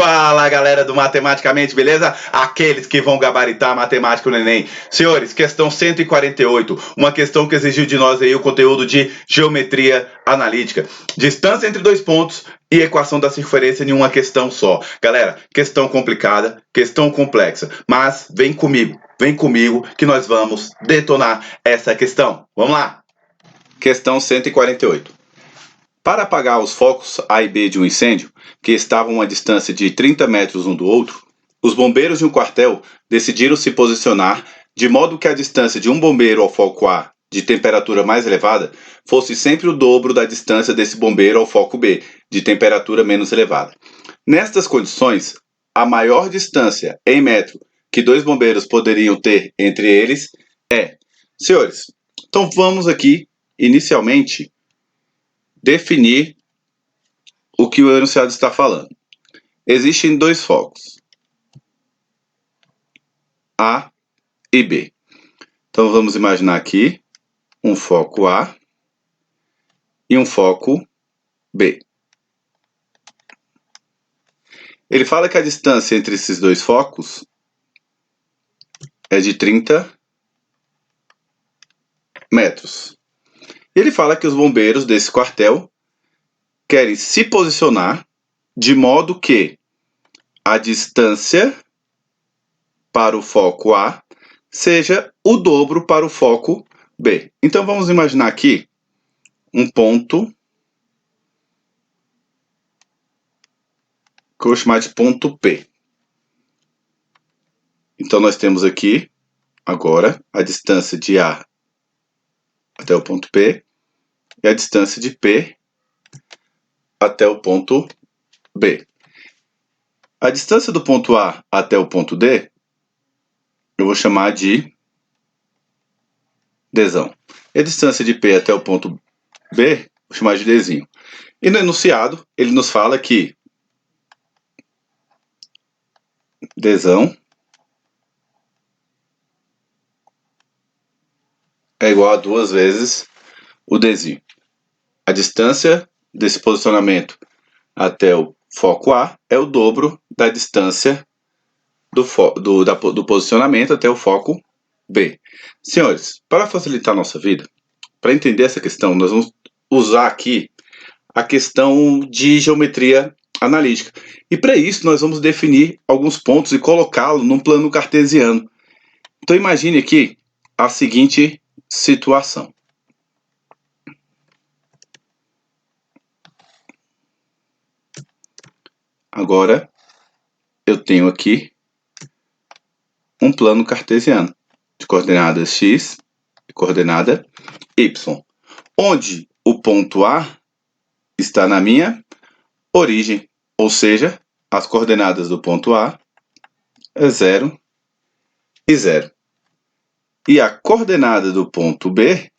Fala, galera do Matematicamente, beleza? Aqueles que vão gabaritar matemática no Enem. Senhores, questão 148, uma questão que exigiu de nós aí o conteúdo de geometria analítica. Distância entre dois pontos e equação da circunferência em uma questão só. Galera, questão complicada, questão complexa, mas vem comigo que nós vamos detonar essa questão. Vamos lá! Questão 148. Para apagar os focos A e B de um incêndio, que estavam a uma distância de 30 metros um do outro, os bombeiros de um quartel decidiram se posicionar de modo que a distância de um bombeiro ao foco A de temperatura mais elevada fosse sempre o dobro da distância desse bombeiro ao foco B de temperatura menos elevada. Nestas condições, a maior distância em metro que dois bombeiros poderiam ter entre eles é... Senhores, então vamos aqui, inicialmente, definir o que o enunciado está falando. Existem dois focos, A e B. Então vamos imaginar aqui um foco A e um foco B. Ele fala que a distância entre esses dois focos é de 30 metros. Ele fala que os bombeiros desse quartel querem se posicionar de modo que a distância para o foco A seja o dobro para o foco B. Então vamos imaginar aqui um ponto que eu vou chamar de ponto P. Então nós temos aqui agora a distância de A até o ponto P e a distância de P até o ponto B. A distância do ponto A até o ponto D eu vou chamar de Dzão. E a distância de P até o ponto B vou chamar de Dzinho. E no enunciado ele nos fala que Dzão é igual a 2 vezes o Dzinho. A distância desse posicionamento até o foco A é o dobro da distância do posicionamento até o foco B. Senhores, para facilitar a nossa vida, para entender essa questão, nós vamos usar aqui a questão de geometria analítica. E para isso nós vamos definir alguns pontos e colocá-lo num plano cartesiano. Então imagine aqui a seguinte situação. Agora eu tenho aqui um plano cartesiano de coordenadas x e coordenada y, onde o ponto A está na minha origem, ou seja, as coordenadas do ponto A é 0 e 0. E a coordenada do ponto B,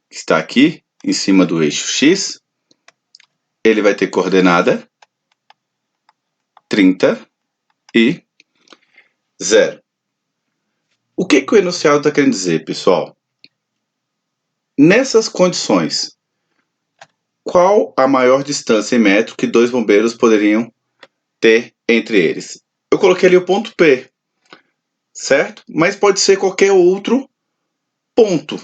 que está aqui em cima do eixo x, ele vai ter coordenada 30 e 0. O que o enunciado está querendo dizer, pessoal? Nessas condições, qual a maior distância em metro que dois bombeiros poderiam ter entre eles? Eu coloquei ali o ponto P, certo? Mas pode ser qualquer outro ponto,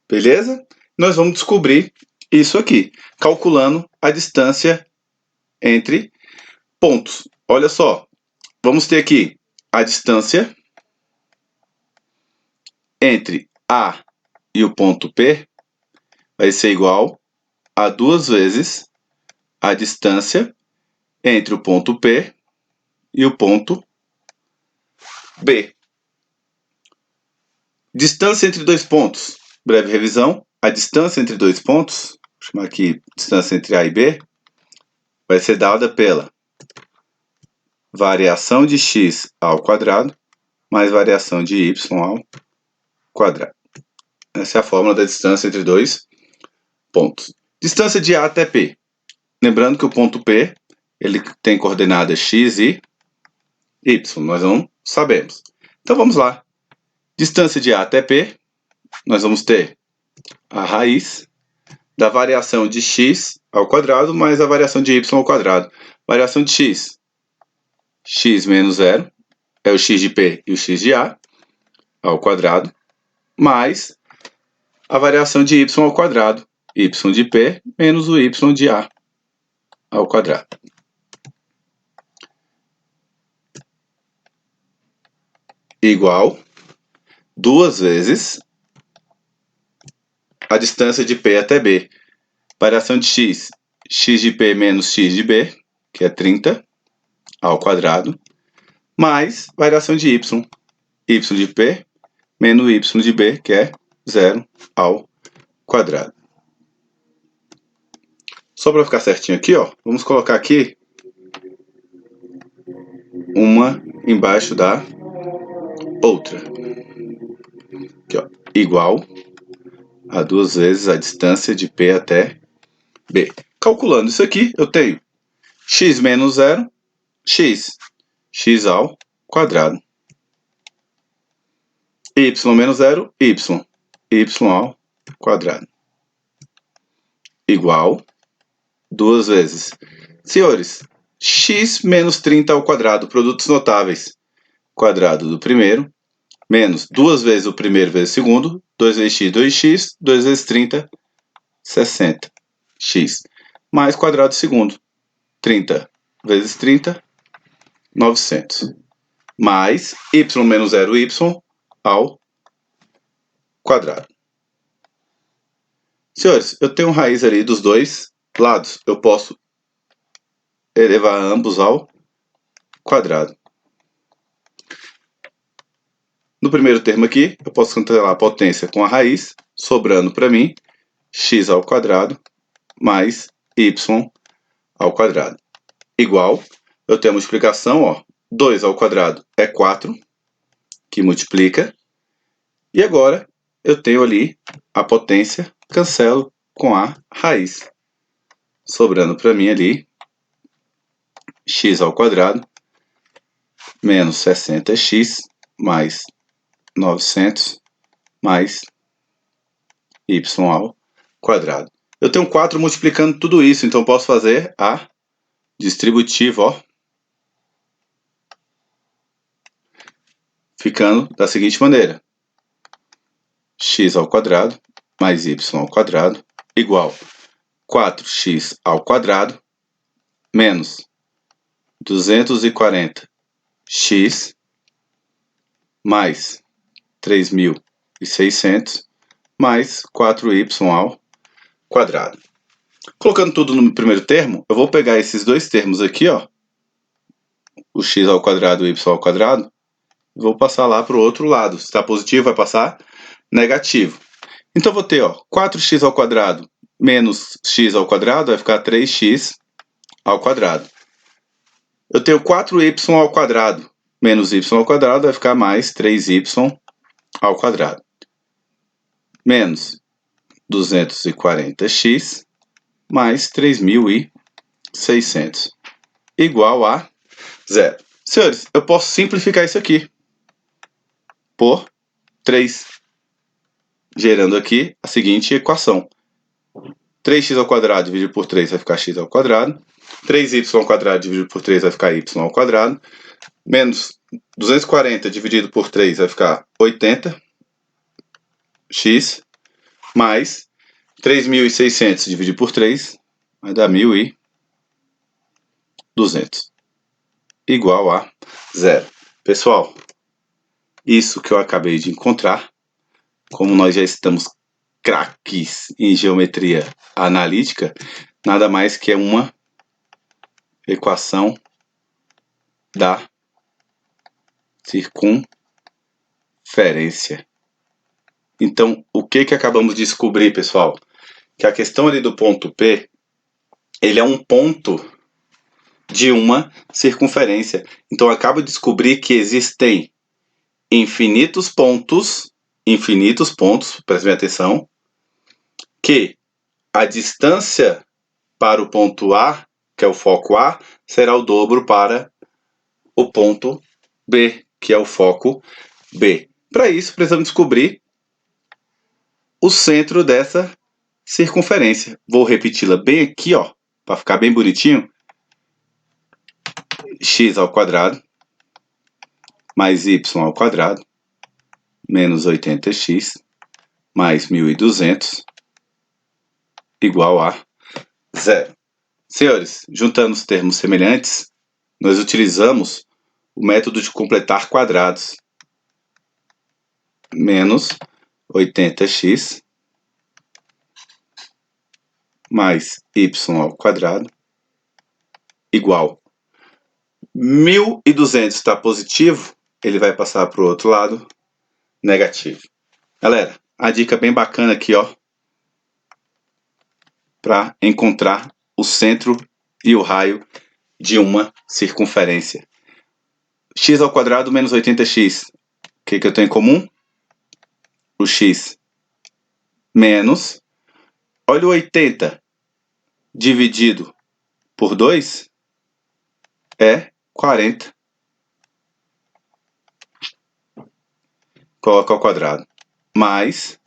beleza? Nós vamos descobrir isso aqui, calculando a distância entre pontos. Olha só, vamos ter aqui a distância entre A e o ponto P vai ser igual a 2 vezes a distância entre o ponto P e o ponto B. Distância entre dois pontos. Breve revisão. A distância entre dois pontos, vou chamar aqui distância entre A e B, vai ser dada pela variação de x ao quadrado mais variação de y ao quadrado. Essa é a fórmula da distância entre dois pontos. Distância de A até P. Lembrando que o ponto P ele tem coordenadas x e y. Nós não sabemos. Então vamos lá. Distância de A até P, nós vamos ter a raiz da variação de x ao quadrado mais a variação de y ao quadrado. Variação de x. X menos 0 é o x de P e o x de A ao quadrado, mais a variação de y ao quadrado, y de P menos o y de A ao quadrado. Igual 2 vezes a distância de P até B. Variação de x, x de P menos x de B, que é 30, ao quadrado, mais variação de y, y de P menos y de B, que é 0 ao quadrado. Só para ficar certinho aqui, ó, vamos colocar aqui uma embaixo da outra. Aqui, ó, igual a 2 vezes a distância de P até B. Calculando isso aqui, eu tenho x menos 0, x ao quadrado. Y menos 0, y ao quadrado. Igual 2 vezes. Senhores, x menos 30 ao quadrado, produtos notáveis. Quadrado do primeiro, menos 2 vezes o primeiro vezes o segundo, 2 vezes x, 2x, 2 vezes 30, 60x. Mais quadrado do segundo, 30 vezes 30, 900. Mais y menos 0, y ao quadrado. Senhores, eu tenho raiz ali dos dois lados. Eu posso elevar ambos ao quadrado. No primeiro termo aqui, eu posso cancelar a potência com a raiz, sobrando para mim x ao quadrado mais y ao quadrado. Igual, eu tenho a multiplicação, ó, 2 ao quadrado é 4, que multiplica. E agora, eu tenho ali a potência, cancelo com a raiz. Sobrando para mim ali, x ao quadrado menos 60x mais 900 mais y ao quadrado. Eu tenho 4 multiplicando tudo isso, então posso fazer a distributiva, ó, ficando da seguinte maneira: x ao quadrado mais y ao quadrado igual 4x ao quadrado menos 240x mais 3.600 mais 4y ao quadrado. Colocando tudo no primeiro termo, eu vou pegar esses dois termos aqui, ó, o x ao quadrado e o y ao quadrado, e vou passar lá para o outro lado. Se está positivo, vai passar negativo. Então, vou ter, ó, 4x ao quadrado menos x ao quadrado vai ficar 3x ao quadrado. Eu tenho 4y ao quadrado menos y ao quadrado vai ficar mais 3y ao quadrado. Menos 240x mais 3.600 igual a 0. Senhores, eu posso simplificar isso aqui por 3, gerando aqui a seguinte equação. 3x ao quadrado dividido por 3 vai ficar x ao quadrado. 3y ao quadrado dividido por 3 vai ficar y ao quadrado. Menos 240 dividido por 3 vai ficar 80x. Mais 3.600 dividido por 3 vai dar 1.200. Igual a 0. Pessoal, isso que eu acabei de encontrar, como nós já estamos craques em geometria analítica, nada mais que é uma equação da circunferência. Então, o que acabamos de descobrir, pessoal? Que a questão ali do ponto P, ele é um ponto de uma circunferência. Então, eu acabo de descobrir que existem infinitos pontos, prestem atenção, que a distância para o ponto A, que é o foco A, será o dobro para o ponto B, que é o foco B. Para isso, precisamos descobrir o centro dessa circunferência. Vou repeti-la bem aqui, ó, para ficar bem bonitinho. x ao quadrado mais y ao quadrado menos 80x mais 1.200 igual a zero. Senhores, juntando os termos semelhantes, nós utilizamos o método de completar quadrados. Menos 80x mais y ao quadrado igual 1.200 está positivo, ele vai passar para o outro lado negativo. Galera, a dica bem bacana aqui, ó, para encontrar o centro e o raio de uma circunferência. X ao quadrado menos 80x. O que eu tenho em comum? O x menos, olha o 80 dividido por 2 é 40. Coloca ao quadrado. Mais,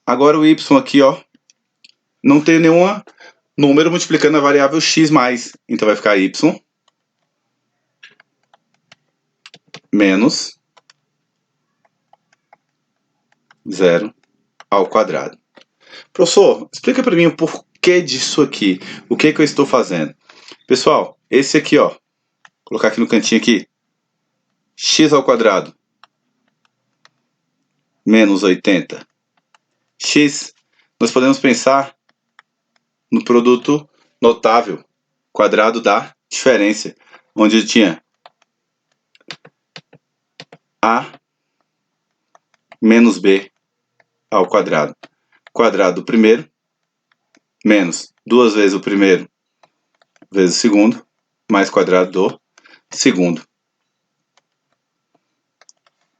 agora o y aqui, ó, não tem nenhum número multiplicando a variável x mais. Então vai ficar y menos 0 ao quadrado. Professor, explica para mim o porquê disso aqui. O que eu estou fazendo? Pessoal, esse aqui, ó, vou colocar aqui no cantinho aqui, x ao quadrado menos 80. X, nós podemos pensar no produto notável, quadrado da diferença, onde eu tinha a menos b ao quadrado. Quadrado do primeiro, menos 2 vezes o primeiro, vezes o segundo, mais quadrado do segundo.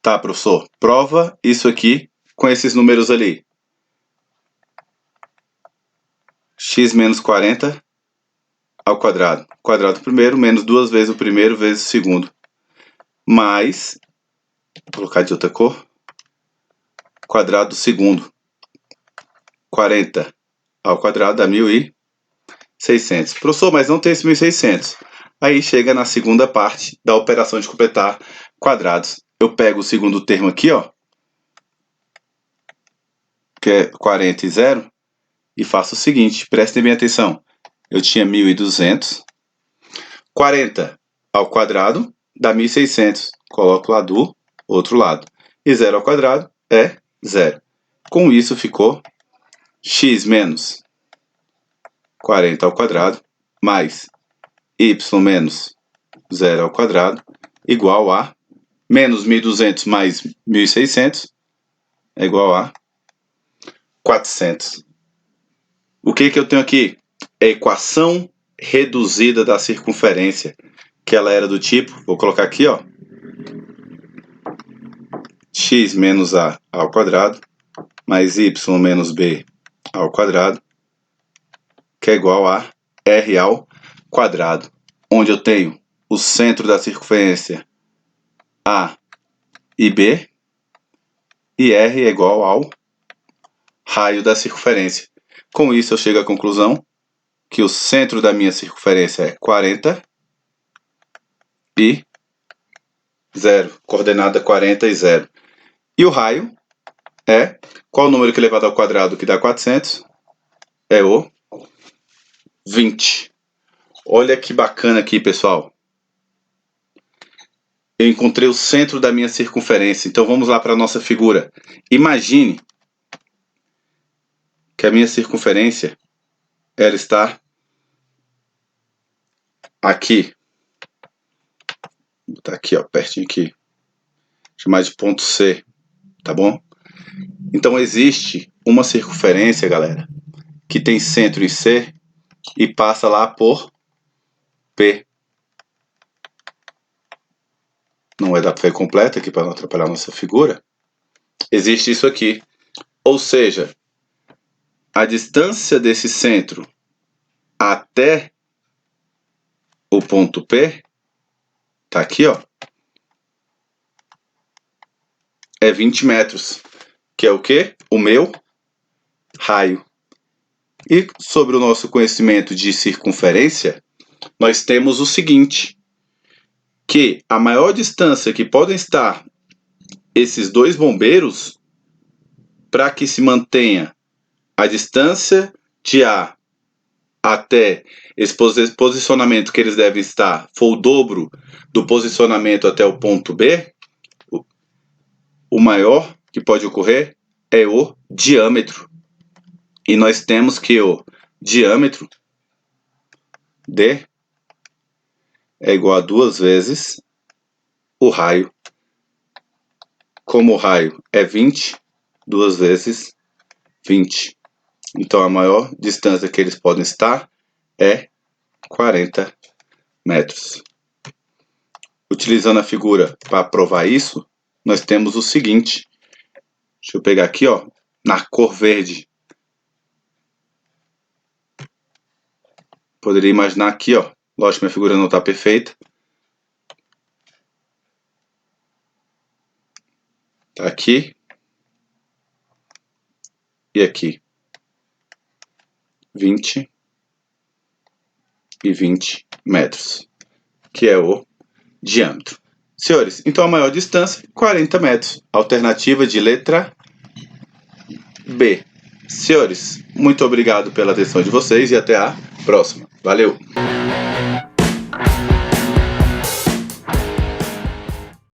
Tá, professor, prova isso aqui com esses números ali. X menos 40 ao quadrado. Quadrado do primeiro, menos 2 vezes o primeiro, vezes o segundo. Mais, vou colocar de outra cor, quadrado do segundo. 40 ao quadrado dá 1.600. Professor, mas não tem esse 1.600. Aí chega na segunda parte da operação de completar quadrados. Eu pego o segundo termo aqui, ó, que é 40 e 0, e faço o seguinte, prestem bem atenção. Eu tinha 1.200. 40 ao quadrado dá 1.600. Coloco lá do outro lado. E 0 ao quadrado é 0. Com isso ficou x menos 40 ao quadrado mais y menos 0 ao quadrado igual a menos 1.200 mais 1.600 é igual a 400. O que eu tenho aqui? É a equação reduzida da circunferência, que ela era do tipo, vou colocar aqui, ó, x menos a ao quadrado mais y menos b ao quadrado, que é igual a r ao quadrado, onde eu tenho o centro da circunferência A e B, e R é igual ao raio da circunferência. Com isso eu chego à conclusão que o centro da minha circunferência é 40 e 0, coordenada 40 e 0. E o raio é, qual o número que é elevado ao quadrado que dá 400? É o 20. Olha que bacana aqui, pessoal. Eu encontrei o centro da minha circunferência. Então vamos lá para a nossa figura. Imagine que a minha circunferência ela está aqui. Vou botar aqui, ó, pertinho aqui. Chamar de ponto C, tá bom? Então existe uma circunferência, galera, que tem centro em C e passa lá por P. Não vai dar para ver completo aqui para não atrapalhar a nossa figura. Existe isso aqui. Ou seja, a distância desse centro até o ponto P, tá aqui, ó, é 20 metros, que é o quê? O meu raio. E sobre o nosso conhecimento de circunferência, nós temos o seguinte, que a maior distância que podem estar esses dois bombeiros, para que se mantenha a distância de A até esse posicionamento que eles devem estar, for o dobro do posicionamento até o ponto B, o maior que pode ocorrer é o diâmetro. E nós temos que o diâmetro D é igual a 2 vezes o raio. Como o raio é 20, 2 vezes 20. Então a maior distância que eles podem estar é 40 metros. Utilizando a figura para provar isso, nós temos o seguinte. Deixa eu pegar aqui, ó, na cor verde. Poderia imaginar aqui, ó. Lógico que minha figura não está perfeita. Tá aqui. E aqui. 20 e 20 metros. Que é o diâmetro. Senhores, então a maior distância, 40 metros. Alternativa de letra B. Senhores, muito obrigado pela atenção de vocês e até a próxima. Valeu!